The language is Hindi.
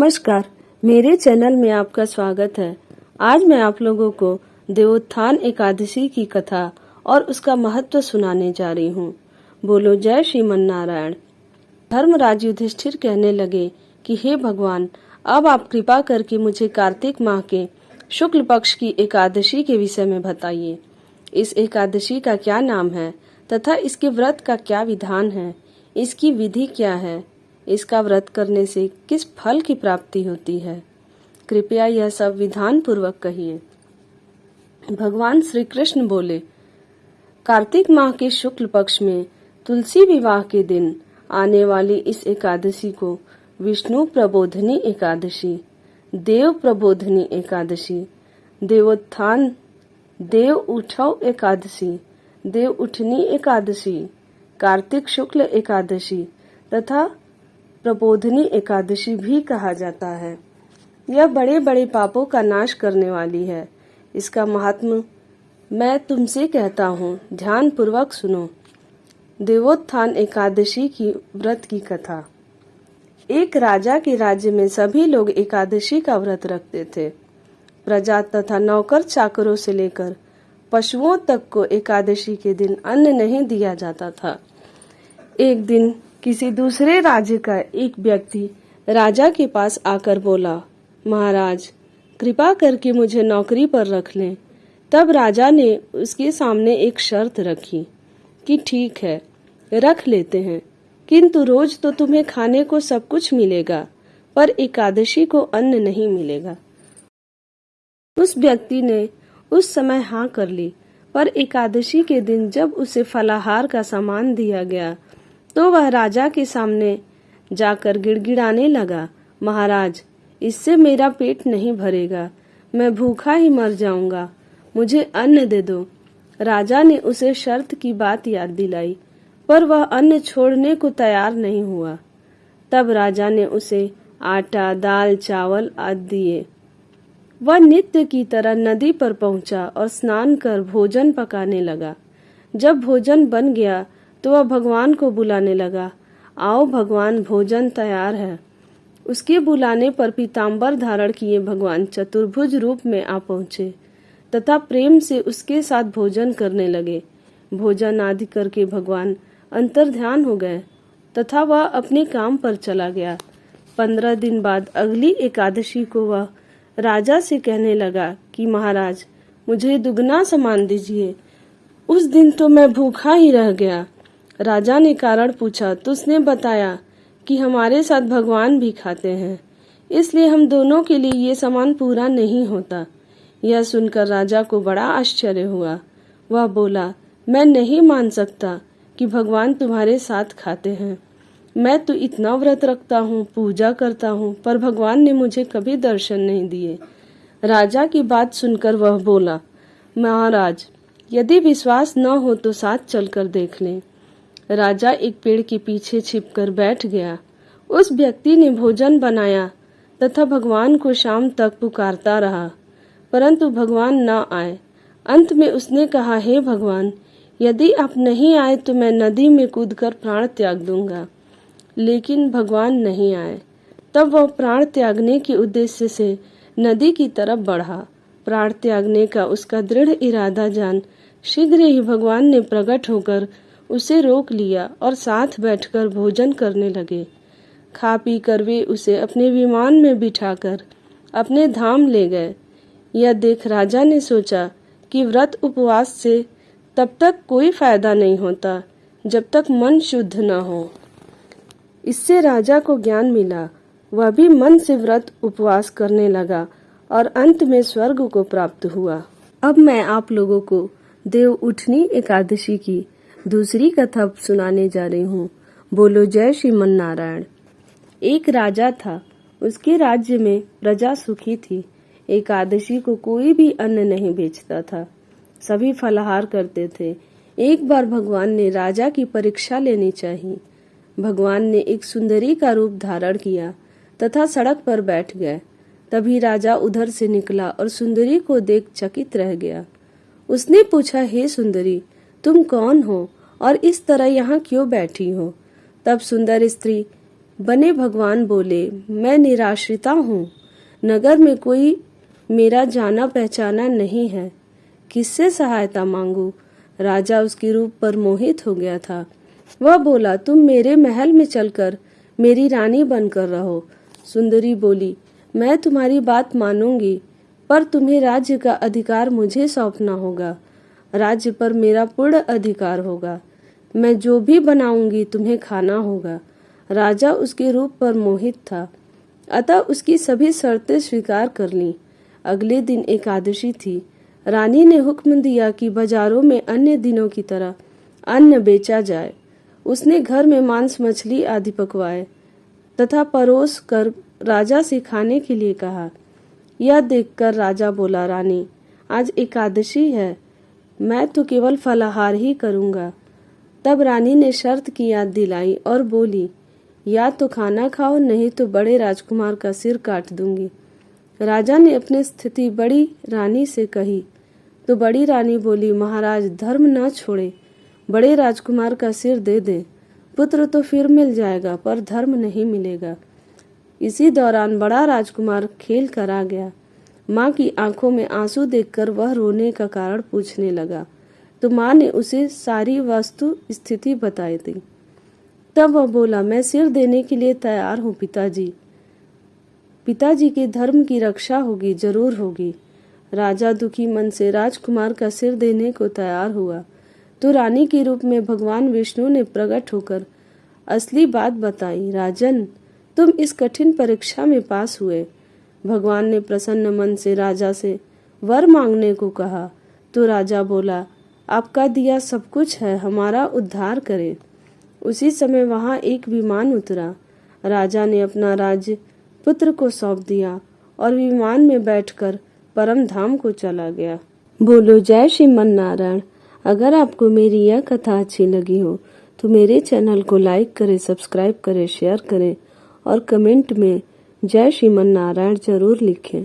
नमस्कार, मेरे चैनल में आपका स्वागत है। आज मैं आप लोगों को देवोत्थान एकादशी की कथा और उसका महत्व सुनाने जा रही हूँ। बोलो जय श्रीमन नारायण। धर्मराज युधिष्ठिर कहने लगे कि हे भगवान, अब आप कृपा करके मुझे कार्तिक माह के शुक्ल पक्ष की एकादशी के विषय में बताइए। इस एकादशी का क्या नाम है तथा इसके व्रत का क्या विधान है, इसकी विधि क्या है, इसका व्रत करने से किस फल की प्राप्ति होती है। कृपया यह सब विधान पूर्वक कहिए। भगवान श्री कृष्ण बोले, कार्तिक माह के शुक्ल पक्ष में तुलसी विवाह के दिन आने वाली इस एकादशी को विष्णु प्रबोधनी एकादशी, देव प्रबोधनी एकादशी, देवोत्थान, देव उठव एकादशी, देव उठनी एकादशी, कार्तिक शुक्ल एकादशी तथा प्रबोधनी एकादशी भी कहा जाता है। यह बड़े बड़े पापों का नाश करने वाली है। इसका महात्म्य मैं तुमसे कहता हूँ, ध्यान पूर्वक सुनो। देवोत्थान एकादशी की व्रत की कथा। एक राजा के राज्य में सभी लोग एकादशी का व्रत रखते थे। प्रजा तथा नौकर चाकरों से लेकर पशुओं तक को एकादशी के दिन अन्न नहीं दिया जाता था। एक दिन किसी दूसरे राज्य का एक व्यक्ति राजा के पास आकर बोला, महाराज, कृपा करके मुझे नौकरी पर रख लें। तब राजा ने उसके सामने एक शर्त रखी कि ठीक है, रख लेते हैं, किंतु रोज तो तुम्हें खाने को सब कुछ मिलेगा, पर एकादशी को अन्न नहीं मिलेगा। उस व्यक्ति ने उस समय हाँ कर ली, पर एकादशी के दिन जब उसे फलाहार का सामान दिया गया तो वह राजा के सामने जाकर गिड़गिड़ाने लगा, महाराज, इससे मेरा पेट नहीं भरेगा, मैं भूखा ही मर जाऊंगा, मुझे अन्न दे दो। राजा ने उसे शर्त की बात याद दिलाई, पर वह अन्न छोड़ने को तैयार नहीं हुआ। तब राजा ने उसे आटा, दाल, चावल आदि दिए। वह नित्य की तरह नदी पर पहुंचा और स्नान कर भोजन पकाने लगा। जब भोजन बन गया तो वह भगवान को बुलाने लगा, आओ भगवान, भोजन तैयार है। उसके बुलाने पर पीताम्बर धारण किए भगवान चतुर्भुज रूप में आ पहुंचे तथा प्रेम से उसके साथ भोजन करने लगे। भोजन आदि करके भगवान अंतर्ध्यान हो गए तथा वह अपने काम पर चला गया। 15 दिन बाद अगली एकादशी को वह राजा से कहने लगा कि महाराज, मुझे दुगना सामान दीजिए। उस दिन तो मैं भूखा ही रह गया। राजा ने कारण पूछा तो उसने बताया कि हमारे साथ भगवान भी खाते हैं, इसलिए हम दोनों के लिए ये सामान पूरा नहीं होता। यह सुनकर राजा को बड़ा आश्चर्य हुआ। वह बोला, मैं नहीं मान सकता कि भगवान तुम्हारे साथ खाते हैं। मैं तो इतना व्रत रखता हूँ, पूजा करता हूँ, पर भगवान ने मुझे कभी दर्शन नहीं दिए। राजा की बात सुनकर वह बोला, महाराज, यदि विश्वास न हो तो साथ चलकर देख लें। राजा एक पेड़ के पीछे छिपकर बैठ गया। उस व्यक्ति ने भोजन बनाया तथा भगवान को शाम तक पुकारता रहा, परंतु भगवान न आए। अंत में उसने कहा, हे भगवान, यदि आप नहीं आए तो मैं नदी में कूदकर प्राण त्याग दूंगा। लेकिन भगवान नहीं आए। तब वह प्राण त्यागने के उद्देश्य से नदी की तरफ बढ़ा। प्राण त्यागने का उसका दृढ़ इरादा जान शीघ्र ही भगवान ने प्रकट होकर उसे रोक लिया और साथ बैठकर भोजन करने लगे। खा पी कर वे उसे अपने विमान में बिठाकर अपने धाम ले गए। यह देख राजा ने सोचा कि व्रत उपवास से तब तक कोई फायदा नहीं होता जब तक मन शुद्ध न हो। इससे राजा को ज्ञान मिला। वह भी मन से व्रत उपवास करने लगा और अंत में स्वर्ग को प्राप्त हुआ। अब मैं आप लोगों को देव उठनी एकादशी की दूसरी कथा सुनाने जा रही हूँ। बोलो जय श्रीमन नारायण। एक राजा था। उसके राज्य में प्रजा सुखी थी। एकादशी को कोई भी अन्न नहीं बेचता था। सभी फलाहार करते थे। एक बार भगवान ने राजा की परीक्षा लेनी चाहिए। भगवान ने एक सुंदरी का रूप धारण किया तथा सड़क पर बैठ गए। तभी राजा उधर से निकला और सुंदरी को देख चकित रह गया। उसने पूछा, हे सुंदरी, तुम कौन हो और इस तरह यहाँ क्यों बैठी हो? तब सुंदर स्त्री बने भगवान बोले, मैं निराश्रिता हूँ, नगर में कोई मेरा जाना पहचाना नहीं है, किससे सहायता मांगू। राजा उसके रूप पर मोहित हो गया था। वह बोला, तुम मेरे महल में चलकर मेरी रानी बनकर रहो। सुंदरी बोली, मैं तुम्हारी बात मानूंगी, पर तुम्हें राज्य का अधिकार मुझे सौंपना होगा। राज्य पर मेरा पूर्ण अधिकार होगा। मैं जो भी बनाऊंगी तुम्हें खाना होगा। राजा उसके रूप पर मोहित था, अतः उसकी सभी शर्तें स्वीकार कर लीं। अगले दिन एकादशी थी। रानी ने हुक्म दिया कि बाजारों में अन्य दिनों की तरह अन्न बेचा जाए। उसने घर में मांस मछली आदि पकवाए तथा परोस कर राजा से खाने के लिए कहा। यह देखकर राजा बोला, रानी, आज एकादशी है, मैं तो केवल फलाहार ही करूंगा। तब रानी ने शर्त की याद दिलाई और बोली, या तो खाना खाओ, नहीं तो बड़े राजकुमार का सिर काट दूंगी। राजा ने अपनी स्थिति बड़ी रानी से कही तो बड़ी रानी बोली, महाराज, धर्म न छोड़े, बड़े राजकुमार का सिर दे दे। पुत्र तो फिर मिल जाएगा, पर धर्म नहीं मिलेगा। इसी दौरान बड़ा राजकुमार खेल कर आ गया। माँ की आंखों में आंसू देखकर वह रोने का कारण पूछने लगा, तो माँ ने उसे सारी वस्तु स्थिति बताई थी। तब वह बोला, मैं सिर देने के लिए तैयार हूँ पिताजी। पिताजी के धर्म की रक्षा होगी, जरूर होगी। राजा दुखी मन से राजकुमार का सिर देने को तैयार हुआ तो रानी के रूप में भगवान विष्णु ने प्रकट होकर असली बात बताई। राजन, तुम इस कठिन परीक्षा में पास हुए। भगवान ने प्रसन्न मन से राजा से वर मांगने को कहा तो राजा बोला, आपका दिया सब कुछ है, हमारा उद्धार करे। उसी समय वहां एक विमान उतरा। राजा ने अपना राज्य पुत्र को सौंप दिया और विमान में बैठकर परम धाम को चला गया। बोलो जय श्रीमन नारायण। अगर आपको मेरी यह कथा अच्छी लगी हो तो मेरे चैनल को लाइक करें, सब्सक्राइब करें, शेयर करें और कमेंट में जय श्रीमन नारायण जरूर लिखें।